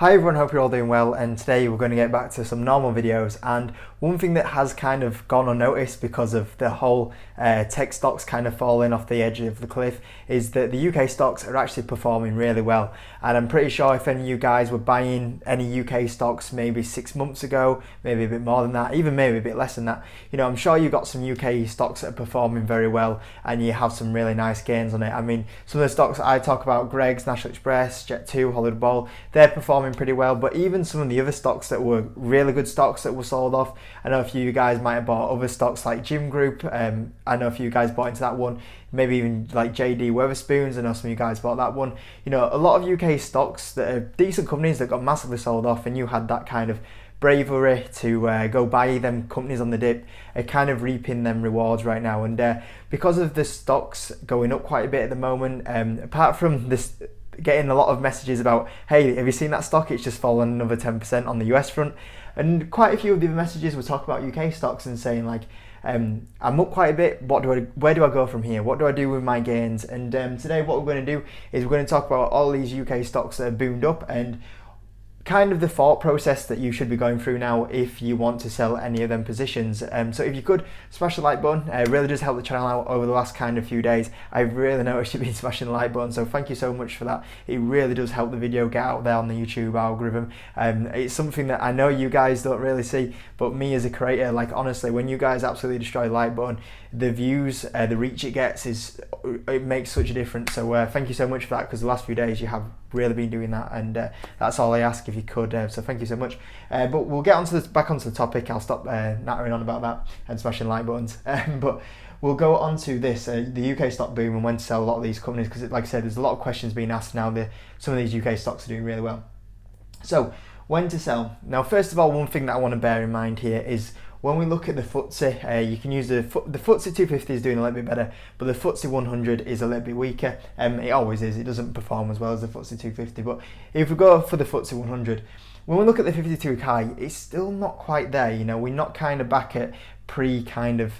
Hi everyone, hope you're all doing well, and today we're going to get back to some normal videos. And one thing that has kind of gone unnoticed because of the whole tech stocks kind of falling off the edge of the cliff is that the UK stocks are actually performing really well. And I'm pretty sure if any of you guys were buying any UK stocks maybe 6 months ago, maybe a bit more than that, even maybe a bit less than that, I'm sure you've got some UK stocks that are performing very well and you have some really nice gains on it. I mean, some of the stocks I talk about, Greggs, National Express, Jet2, Hollywood Bowl, they're performing pretty well, but even some of the other stocks that were really good stocks that were sold off, I know a few of you guys might have bought other stocks like Gym Group, I know a few of you guys bought into that one, maybe even like JD Weatherspoons, I know some of you guys bought that one. A lot of UK stocks that are decent companies that got massively sold off, and you had that kind of bravery to go buy them companies on the dip, are kind of reaping them rewards right now. And because of the stocks going up quite a bit at the moment, apart from this getting a lot of messages about, hey, have you seen that stock, it's just fallen another 10% on the US front, and quite a few of the messages were talking about UK stocks and saying like, I'm up quite a bit, where do I go from here, what do I do with my gains? And today what we're going to do is we're going to talk about all these UK stocks that are boomed up and kind of the thought process that you should be going through now if you want to sell any of them positions. So if you could smash the like button, it really does help the channel out over the last kind of few days. I've really noticed you've been smashing the like button, so thank you so much for that. It really does help the video get out there on the YouTube algorithm. It's something that I know you guys don't really see, but me as a creator, like honestly, when you guys absolutely destroy the like button, the views, the reach it gets, it makes such a difference. So thank you so much for that, because the last few days you have really been doing that, and that's all I ask if you could, so thank you so much. But we'll get back onto the topic. I'll stop nattering on about that and smashing like buttons, but we'll go on to this, the UK stock boom and when to sell a lot of these companies, because like I said, there's a lot of questions being asked now. Some of these UK stocks are doing really well. So when to sell. Now first of all, one thing that I want to bear in mind here is when we look at the FTSE, you can use the FTSE 250 is doing a little bit better, but the FTSE 100 is a little bit weaker. It always is. It doesn't perform as well as the FTSE 250. But if we go for the FTSE 100, when we look at the 52-week high, it's still not quite there. We're not kind of back at pre kind of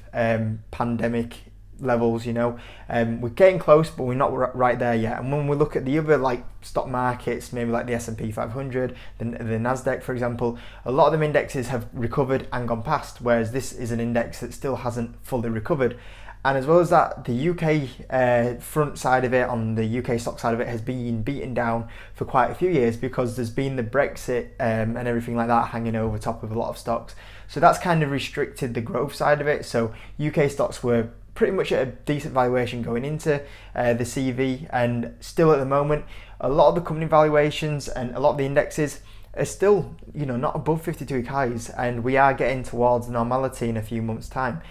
pandemic levels. We're getting close, but we're not right there yet. And when we look at the other like stock markets, maybe like the S&P 500, the Nasdaq for example, a lot of them indexes have recovered and gone past, whereas this is an index that still hasn't fully recovered. And as well as that, the UK front side of it, on the UK stock side of it, has been beaten down for quite a few years because there's been the Brexit and everything like that hanging over top of a lot of stocks. So that's kind of restricted the growth side of it. So UK stocks were pretty much at a decent valuation going into the CV, and still at the moment, a lot of the company valuations and a lot of the indexes are still, not above 52-week highs, and we are getting towards normality in a few months' time.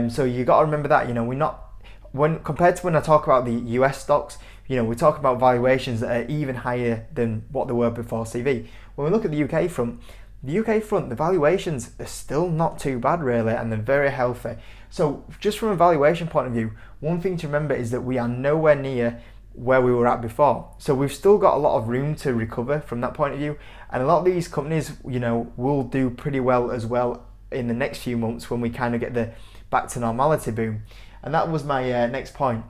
So you got to remember that, we're not, compared to when I talk about the US stocks, we talk about valuations that are even higher than what they were before CV. When we look at the UK front, the valuations are still not too bad really, and they're very healthy. So just from a valuation point of view, one thing to remember is that we are nowhere near where we were at before. So we've still got a lot of room to recover from that point of view. And a lot of these companies, will do pretty well as well in the next few months when we kind of get the back to normality boom. And that was my next point,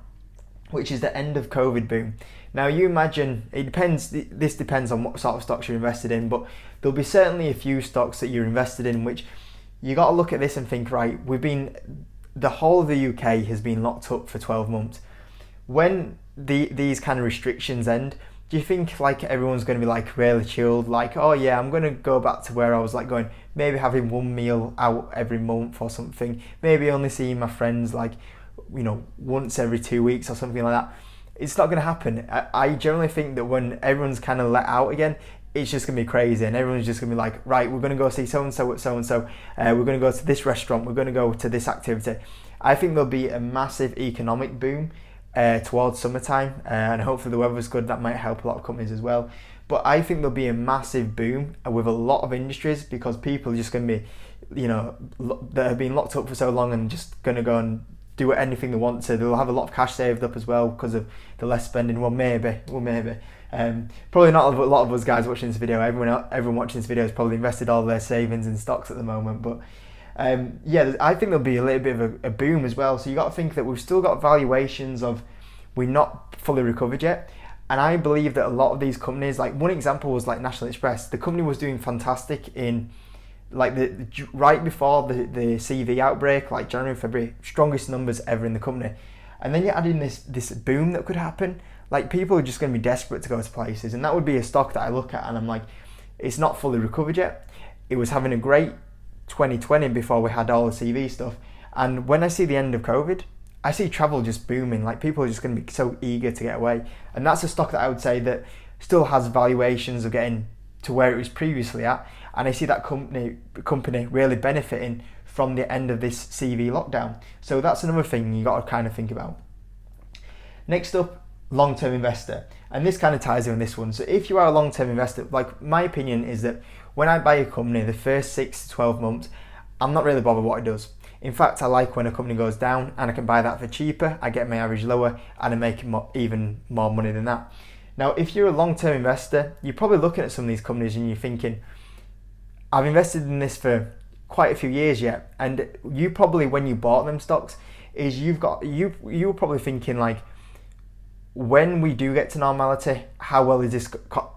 which is the end of COVID boom. Now you imagine, this depends on what sort of stocks you're invested in, but there'll be certainly a few stocks that you're invested in which you got to look at this and think, right, the whole of the UK has been locked up for 12 months. When these kind of restrictions end, do you think like everyone's going to be like really chilled, like, oh yeah, I'm going to go back to where I was like going, maybe having one meal out every month or something, maybe only seeing my friends like, once every 2 weeks or something like that? It's not going to happen. I generally think that when everyone's kind of let out again, it's just going to be crazy, and everyone's just going to be like, right, we're going to go see so-and-so at so-and-so, we're going to go to this restaurant, we're going to go to this activity. I think there'll be a massive economic boom towards summertime, and hopefully the weather's good, that might help a lot of companies as well. But I think there'll be a massive boom with a lot of industries, because people are just going to be, that have been locked up for so long and just going to go and do anything they want to. They'll have a lot of cash saved up as well because of the less spending. Well, maybe. Probably not a lot of us guys watching this video. Everyone watching this video has probably invested all their savings in stocks at the moment. But yeah, I think there'll be a little bit of a boom as well. So you got to think that we've still got valuations of, we're not fully recovered yet. And I believe that a lot of these companies, like one example was like National Express, the company was doing fantastic in like right before the CV outbreak, like January, February, strongest numbers ever in the company. And then you're adding this boom that could happen. Like people are just going to be desperate to go to places, and that would be a stock that I look at and I'm like, it's not fully recovered yet. It was having a great 2020 before we had all the CV stuff. And when I see the end of COVID, I see travel just booming. Like people are just going to be so eager to get away. And that's a stock that I would say that still has valuations of getting to where it was previously at. And I see that company really benefiting from the end of this CV lockdown. So that's another thing you got to kind of think about. Next up, long-term investor. And this kind of ties in with this one. So if you are a long-term investor, like my opinion is that when I buy a company, the first 6 to 12 months, I'm not really bothered what it does. In fact, I like when a company goes down and I can buy that for cheaper, I get my average lower and I make even more money than that. Now, if you're a long-term investor, you're probably looking at some of these companies and you're thinking, I've invested in this for quite a few years yet, and you probably, when you bought them stocks, is you were probably thinking like, when we do get to normality, how well is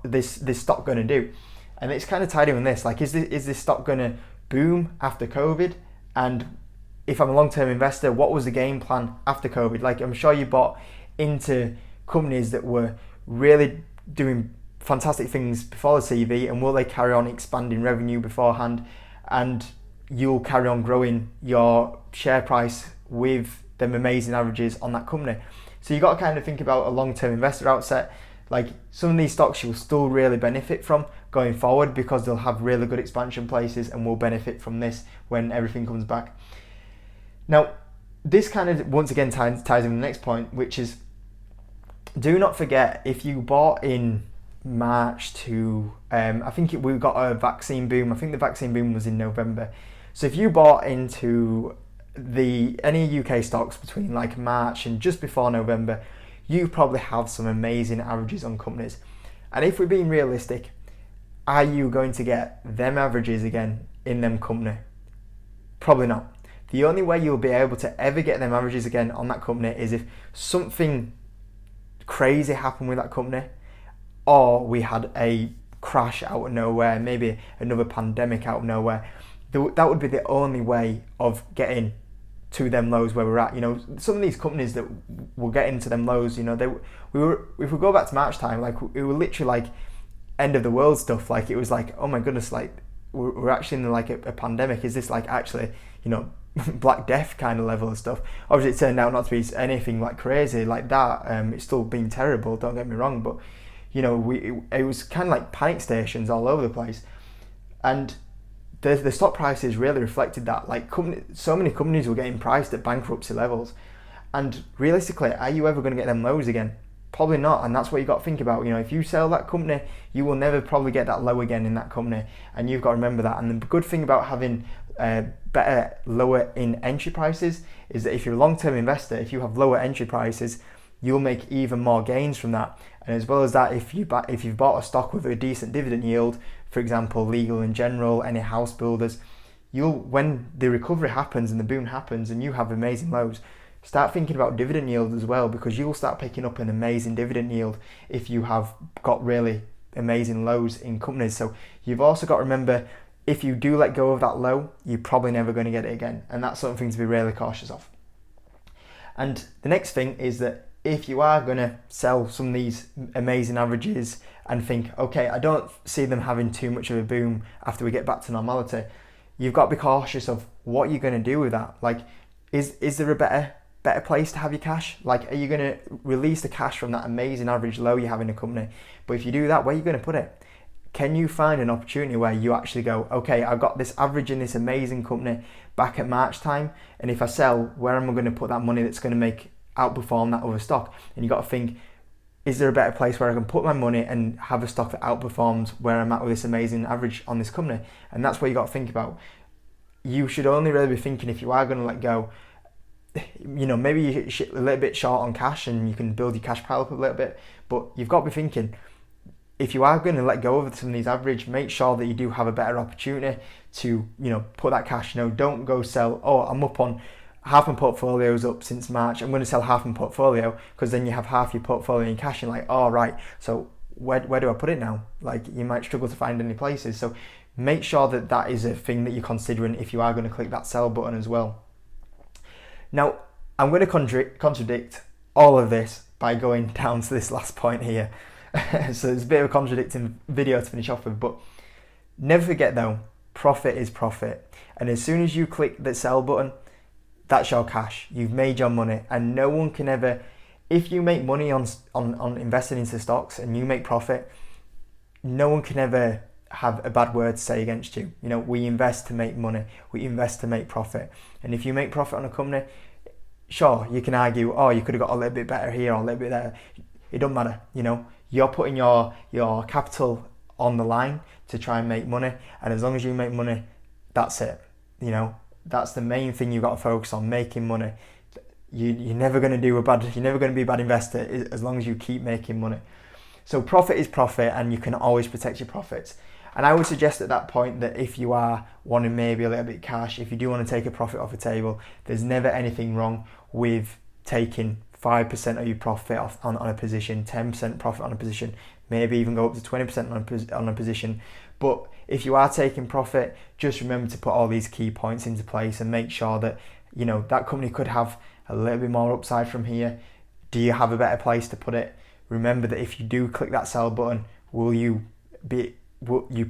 this stock going to do? And it's kind of tied in with this, like, is this stock going to boom after COVID? And if I'm a long-term investor, what was the game plan after COVID? Like, I'm sure you bought into companies that were really doing fantastic things before the CV, and will they carry on expanding revenue beforehand, and you'll carry on growing your share price with them amazing averages on that company. So you got to kind of think about a long-term investor outset. Like, some of these stocks you will still really benefit from going forward because they'll have really good expansion places and will benefit from this when everything comes back. Now, this kind of once again ties in the next point, which is, do not forget, if you bought in March to, I think we got a vaccine boom. I think the vaccine boom was in November. So if you bought into any UK stocks between like March and just before November, you probably have some amazing averages on companies. And if we're being realistic, are you going to get them averages again in them company? Probably not. The only way you'll be able to ever get them averages again on that company is if something crazy happened with that company, or we had a crash out of nowhere, maybe another pandemic out of nowhere. That would be the only way of getting to them lows where we're at. You know, some of these companies that will get into them lows, you know, if we go back to March time, like, it was literally like end of the world stuff. Like, it was like, oh my goodness, like we're actually in like a pandemic. Is this like actually, you know, Black Death kind of level of stuff? Obviously it turned out not to be anything like crazy like that. It's still been terrible, don't get me wrong, but you know, it was kind of like panic stations all over the place. And the stock prices really reflected that. Like, so many companies were getting priced at bankruptcy levels. And realistically, are you ever going to get them lows again? Probably not. And that's what you got to think about. You know, if you sell that company, you will never probably get that low again in that company. And you've got to remember that. And the good thing about having better lower in entry prices is that if you're a long-term investor, if you have lower entry prices, you'll make even more gains from that. And as well as that, if you've bought a stock with a decent dividend yield, for example, Legal & General, any house builders, when the recovery happens and the boom happens and you have amazing lows, start thinking about dividend yield as well, because you'll start picking up an amazing dividend yield if you have got really amazing lows in companies. So you've also got to remember, if you do let go of that low, you're probably never going to get it again. And that's something to be really cautious of. And the next thing is that if you are going to sell some of these amazing averages and think, okay, I don't see them having too much of a boom after we get back to normality, you've got to be cautious of what you're going to do with that. Like, is there a better place to have your cash? Like, are you going to release the cash from that amazing average low you have in a company? But if you do that, where are you going to put it? Can you find an opportunity where you actually go, okay, I've got this average in this amazing company back at March time, and if I sell, where am I going to put that money that's going to outperform that other stock? And you got to think, is there a better place where I can put my money and have a stock that outperforms where I'm at with this amazing average on this company? And that's what you got to think about. You should only really be thinking, if you are going to let go, you know, maybe you're a little bit short on cash and you can build your cash pile up a little bit, but you've got to be thinking, if you are going to let go of some of these average, make sure that you do have a better opportunity to, you know, put that cash. You know, don't go sell, oh, I'm up on half my portfolio's up since March. I'm going to sell half my portfolio, because then you have half your portfolio in cash and like, oh right, so where do I put it now? Like, you might struggle to find any places. So make sure that that is a thing that you're considering if you are going to click that sell button as well. Now, I'm going to contradict all of this by going down to this last point here. So it's a bit of a contradicting video to finish off with, but never forget though, profit is profit. And as soon as you click the sell button, that's your cash. You've made your money, and no one can ever, if you make money on investing into stocks and you make profit, no one can ever have a bad word to say against you. You know, we invest to make money, we invest to make profit. And if you make profit on a company, sure, you can argue, oh, you could have got a little bit better here or a little bit there. It don't matter, you know. You're putting your capital on the line to try and make money, and as long as you make money, that's it. You know, that's the main thing you've got to focus on, making money. You're never going to be a bad investor as long as you keep making money. So profit is profit, and you can always protect your profits. And I would suggest at that point that if you are wanting maybe a little bit cash, if you do want to take a profit off the table, there's never anything wrong with taking 5% of your profit off on a position, 10% profit on a position, maybe even go up to 20% on a position. But if you are taking profit, just remember to put all these key points into place and make sure that, you know, that company could have a little bit more upside from here. Do you have a better place to put it? Remember that if you do click that sell button, you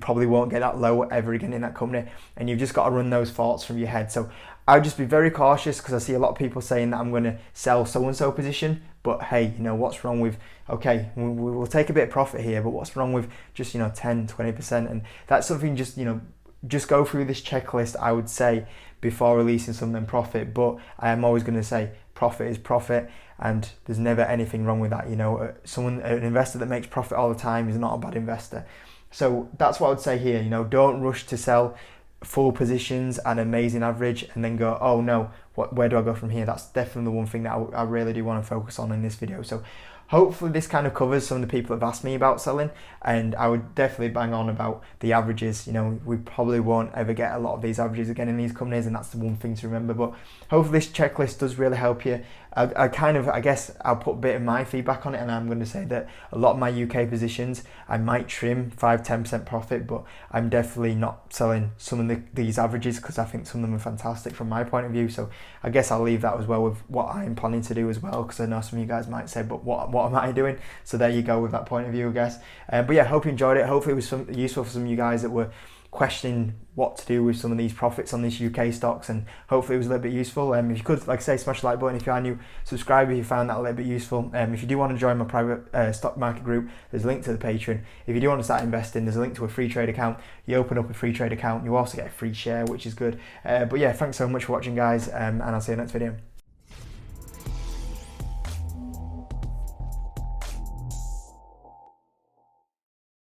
probably won't get that low ever again in that company, and you've just got to run those thoughts from your head. So I would just be very cautious, because I see a lot of people saying that I'm going to sell so-and-so position, but hey, you know, what's wrong with, okay, we'll take a bit of profit here, but what's wrong with just, you know, 10, 20%? And that's something, just, you know, just go through this checklist, I would say, before releasing something profit. But I am always going to say profit is profit, and there's never anything wrong with that. You know, an investor that makes profit all the time is not a bad investor. So that's what I would say here. You know, don't rush to sell full positions and amazing average and then go, oh no, where do I go from here? That's definitely the one thing that I really do want to focus on in this video. So hopefully this kind of covers some of the people that have asked me about selling, and I would definitely bang on about the averages. You know, we probably won't ever get a lot of these averages again in these companies, and that's the one thing to remember. But hopefully this checklist does really help you. I guess I'll put a bit of my feedback on it, and I'm going to say that a lot of my UK positions, I might trim 5-10% profit, but I'm definitely not selling some of these averages, because I think some of them are fantastic from my point of view. So I guess I'll leave that as well with what I'm planning to do as well, because I know some of you guys might say, but what am I doing? So there you go with that point of view, I guess. But yeah, hope you enjoyed it. Hopefully it was useful for some of you guys that were questioning what to do with some of these profits on these UK stocks, and hopefully it was a little bit useful. If you could, like I say, smash the like button if you are new, subscribe if you found that a little bit useful. If you do want to join my private stock market group, there's a link to the Patreon. If you do want to start investing, there's a link to a free trade account. You open up a free trade account, you also get a free share, which is good. But yeah, thanks so much for watching, guys, and I'll see you in the next video.